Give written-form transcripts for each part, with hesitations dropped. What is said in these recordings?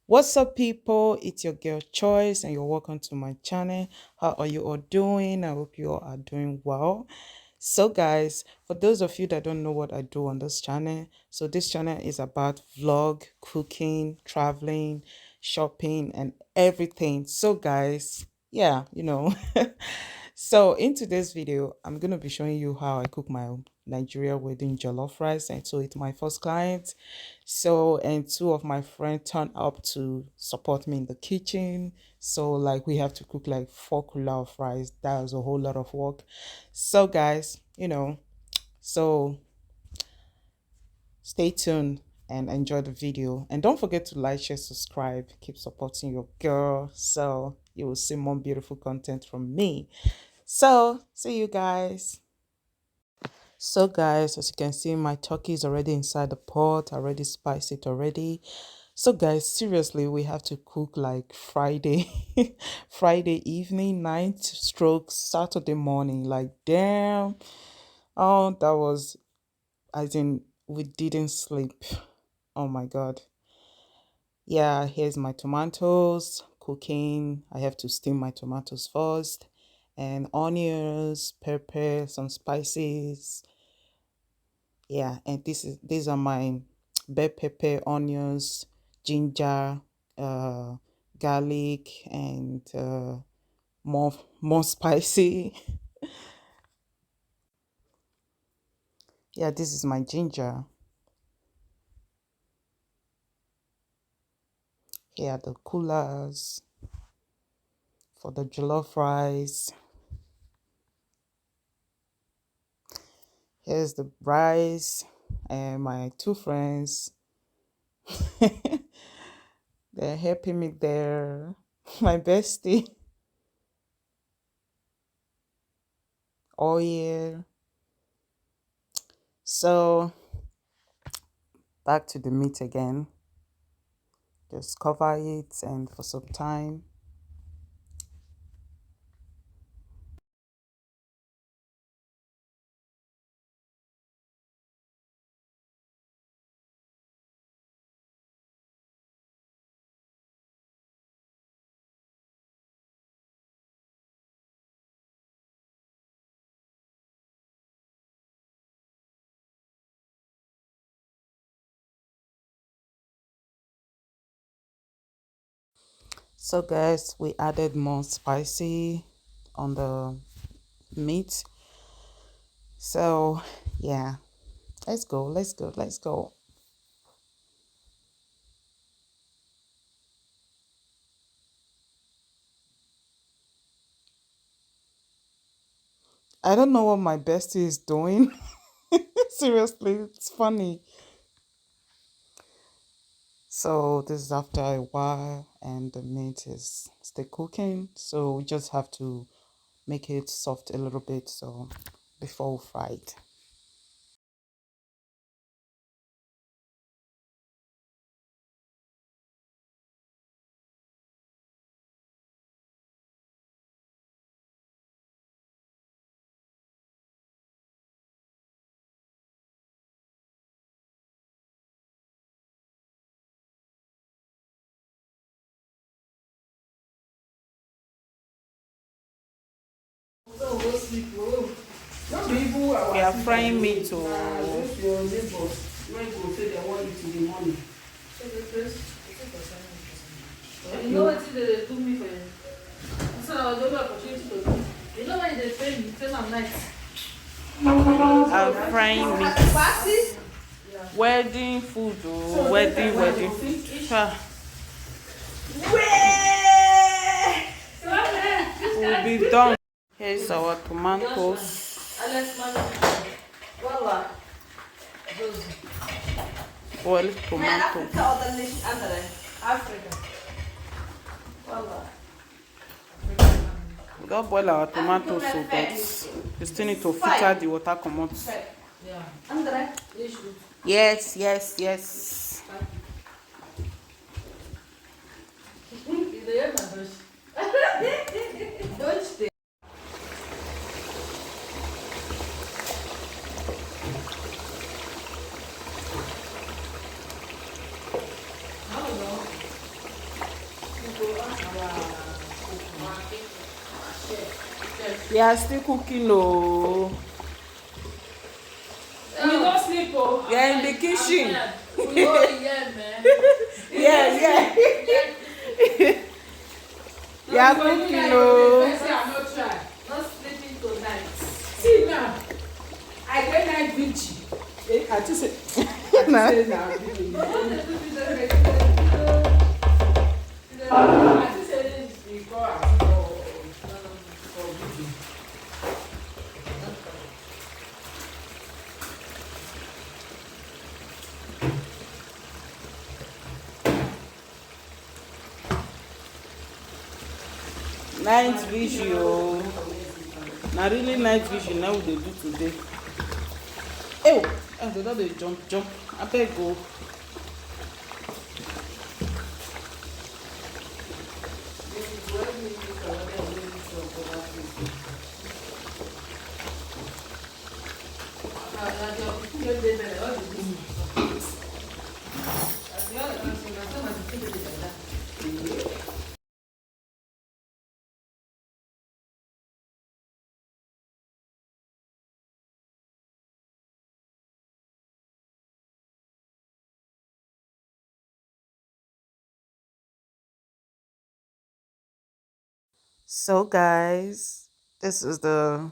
What's up, people? It's your girl Choice, and you're welcome to my channel. How are you all doing? I hope you all are doing well. So, guys, for those of you that don't know what I do on this channel, so this channel is about vlog, cooking, traveling, shopping, and everything. So, guys, yeah, So in today's video, I'm gonna be showing you how I cook my Nigeria wedding jollof rice, and so it's my first client. So and two of my friends turned up to support me in the kitchen. So like we have to cook like 4 kilo of rice. That was a whole lot of work. So guys, so stay tuned and enjoy the video. And don't forget to like, share, subscribe, keep supporting your girl. So you will see more beautiful content from me. So, see you guys. So guys, as you can see, my turkey is already inside the pot. I already spiced it already. So guys, seriously, we have to cook like Friday, Friday evening, night, stroke, Saturday morning. Like, damn. Oh, that was, as in, we didn't sleep. Oh my God. Yeah, here's my tomatoes cooking. I have to steam my tomatoes first, and onions, pepper, some spices. Yeah, and these are my bell pepper, onions, ginger, uh, garlic, and more spicy. Yeah, this is my ginger. Here are the coolers for the jollof rice. Here's the rice and my two friends. They're helping me there. My bestie. Oil. So back to the meat again. Just cover it and for some time. So guys, we added more spicy on the meat. So yeah, let's go. I don't know what my bestie is doing. Seriously, it's funny. So this is after a while and the meat is still cooking. So we just have to make it soft a little bit so before we fry it. We are frying meat to you know what they do me for you? So I will give you opportunity to do. You know when they pay me, tell them nice. frying meat. Wedding food, oh, wedding food. We'll be done. Here's our tomatoes. Boiled tomato. We don't boil our tomatoes so that we still need to filter the water come out. Yes. We are still cooking, oh. We don't sleep, oh. We are in the kitchen. Oh, yeah, man. Yeah. We are cooking, oh. I'm not trying. Not sleeping tonight. See now, I get night vigil. I just say, Nah. now. I just say before I go for vigil. Night vigil. Now really night vigil now they do today. Oh, they don't they jump. I beg go. So guys, this is the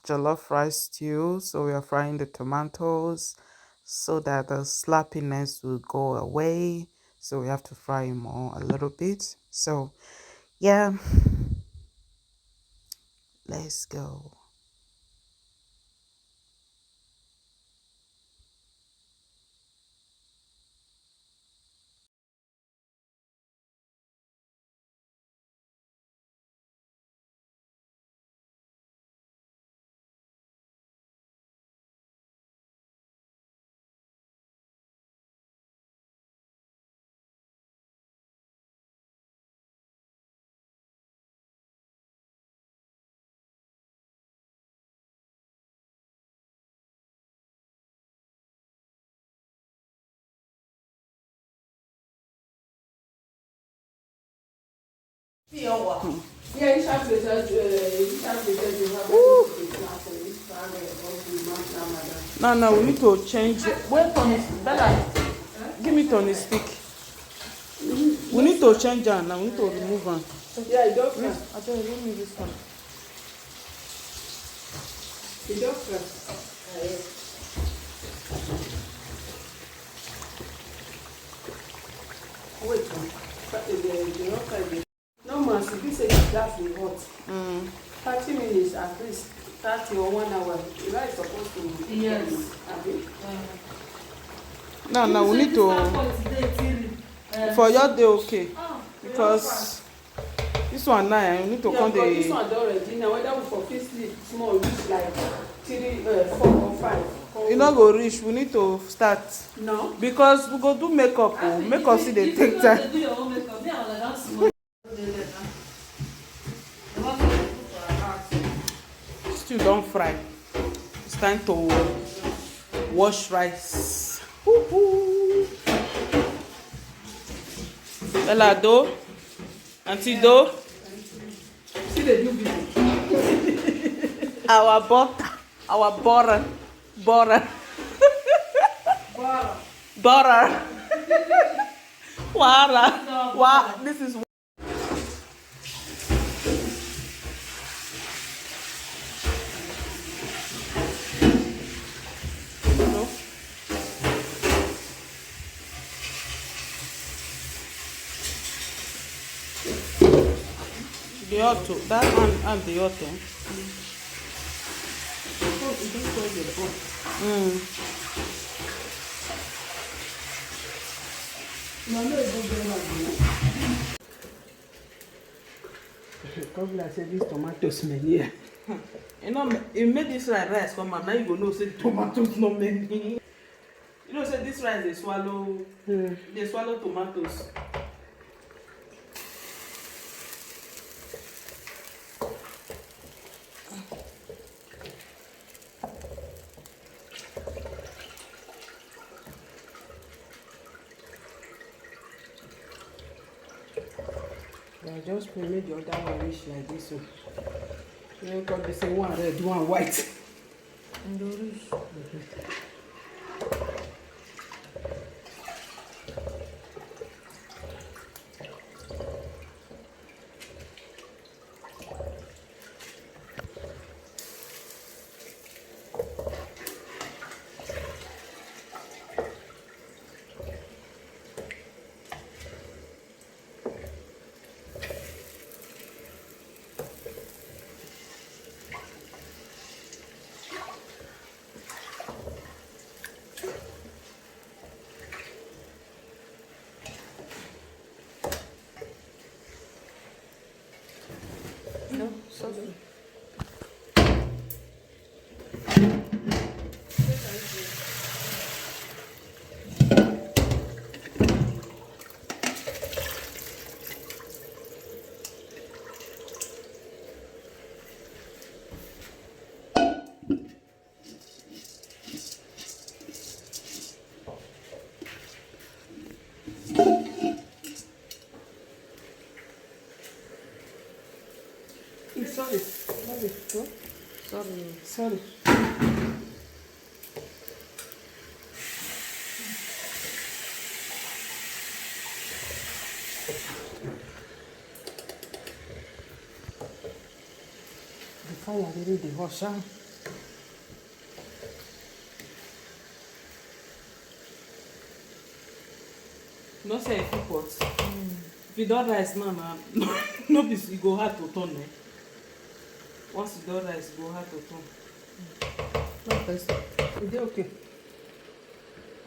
jollof rice stew. So we are frying the tomatoes so that the slappiness will go away. So we have to fry more a little bit. So yeah, let's go. Yeah, you have to No, we need to change it. Wait, Tony, Bella, give me Tony stick. We need to change it now. We need to remove one. Yeah, it does. I tell you, give me this one. It does. Wait, no man, so this is gas be hot. 30 minutes at least, 30 or 1 hour. You are supposed to. Yes. No, we need to. For your day, okay. Because this one now, we need to come this the. one already. Now whether we for fit sleep small, reach like 3, 4 or 5. You not go reach. We need to start. No. Because we go do makeup. Oh. Makeup see they take time. Do your own makeup. Me, I was like, that's small. Still don't fry. It's time to wash rice. Bella do, Auntie do. See the new video. Our butter. Water. This is. The auto, that one and the auto. Come like say this tomato smell here. You know, you made this rice come and now you go know say tomatoes no many. You know, say this rice they swallow tomatoes. I just made the other one rich like this one. You know, they say one red, one white. And the rich. No, sorry. Sorry. Sorry. Oh, Sorry. sorry. The fire really the hot, sha. No say if you pot. If you don't rice now, no be you go hard to turn. Eh? Once you don't rice, go hard to turn. No first. Is it okay?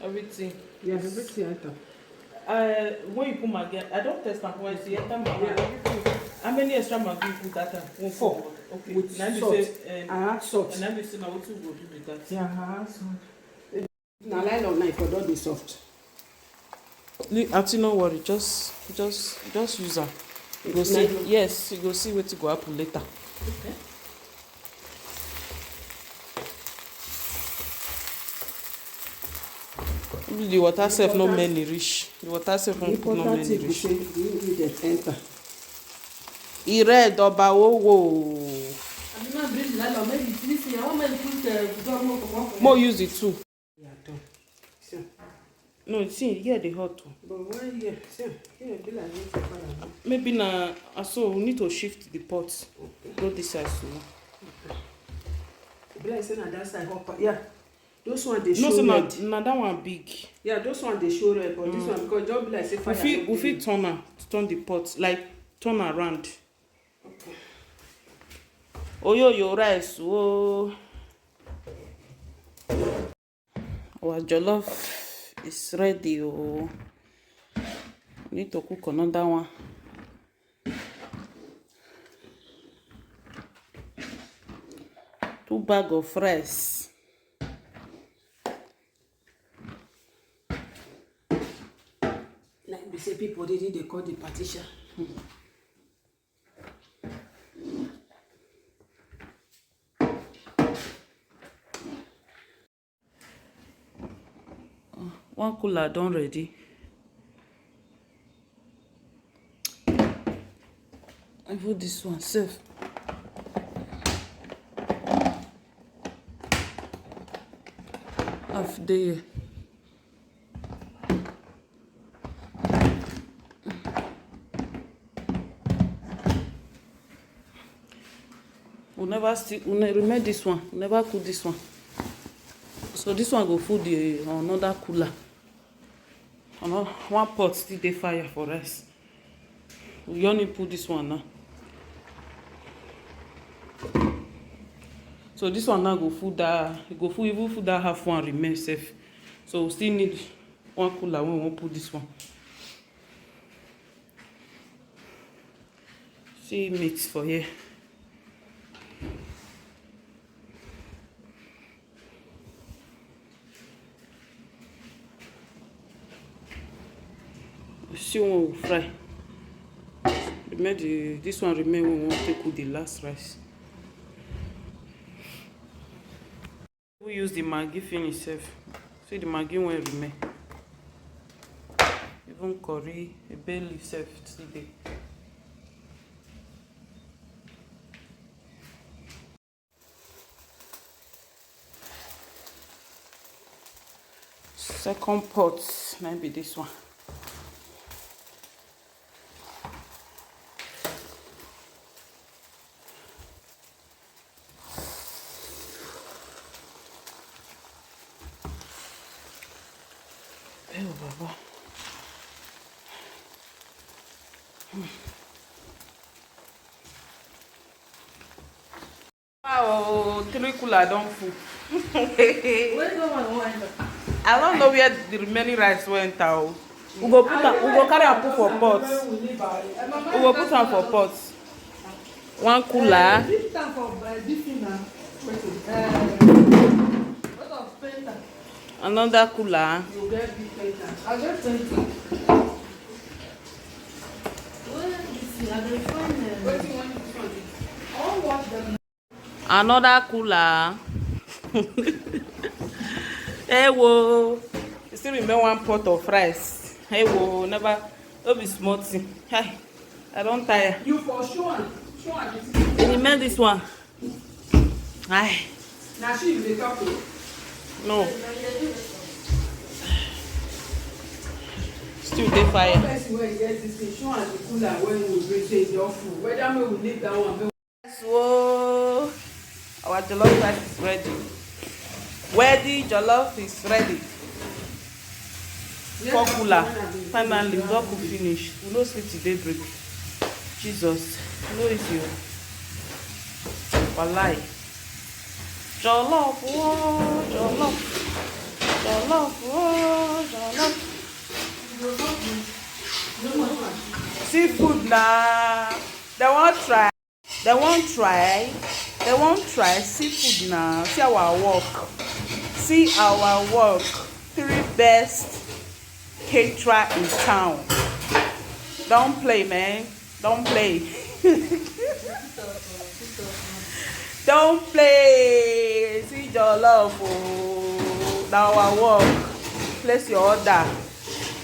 Everything. Yes, everything enter. When you put maggi, I don't test am when you enter maggi. Yeah, everything. How many extra maggi you put that time? 4. Okay. With Now you salt. say, I add salt. and now you say now what you go do with that? Yeah, I add salt. Now nylon knife for don't be soft. Auntie, no worry. Just use am. You go see. Nylon. Yes, you go see what to go happen later. Okay. The water self no many reach. The water self no many reach. The ingredient enter. E red oba wo. More use it too. Yeah, done. So, No, see, here the hot too. but why here? So, here be like this. Maybe na so we need to shift the pot. Go this side so. Be like saying that side hot. Yeah. Those one they show No, so red. na that one big. Yeah, those one they show red, but this one because just be like say fire. We fit turn the pot like turn around. Okay. Oyo rice oh. Our jollof is ready oh. We need to cook another one. Two bags of rice. Like we say people they call the partition. One cooler done ready. I put this one safe. Half day. We remember this one. We never cook this one. So this one go full the another cooler. One pot still dey fire for us. We only put this one now. So this one now go full that. Even full that half one remain safe. So we still need one cooler when we won't put this one. See meat for here. See one will fry. This one remain when we want to cook the last rice. We use the maggi finish safe. See the maggi when remain. Even curry, a bay leaf safe still there. Second pot, maybe this one. Oh, Baba. Wow, 3 cooler don't full. Where the one went? I don't know where the remaining rice went out. We go carry and put for pots. We go put am for pots. 1 cooler. This time for this thing now. What of painter? Another cooler. You get big painter. I get 20. Where is it? I will find them. What do you want to find? I'll watch them. Another cooler. Hey wo. You still remember 1 pot of rice. Hey wo, never. Don't be small thing. Hey, I don't tire. You for sure. Sure. You remember this one? Aye. Now she is the couple. No. Still dey fire. Person wey get this thing, show am the cooler when we bring say e don full. Whether make we leave that one. So our jollof rice is ready. Ready, jollof is ready. 4 cooler. Finally, we don cook finish. We no sleep today break. Jesus, no easy. Walai. Jollof, oh, jollof. Jollof, oh, jollof. Seafood na. They won't try. They won't try. They won't try seafood now. See our work. See our work. 3 best caterer in town. Don't play, man. Don't play. Don't play. See your love. Oh, now our work. Place your order.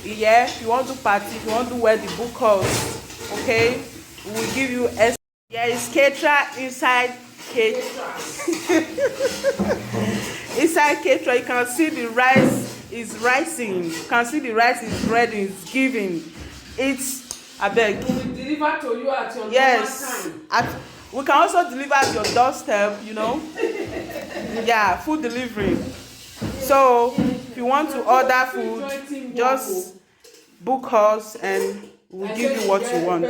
Yeah, if you want to party, if you want to wear the book house, okay, we will give you S. Yeah, it's caterer inside caterer. Inside caterer, you can see the rice is rising. You can see the rice is ready, it's giving. It's I beg. We will deliver to you at your Yes. time. We can also deliver at your doorstep, you know. Yeah, food delivery. So if you want to order food, just book us and we'll give you what you want.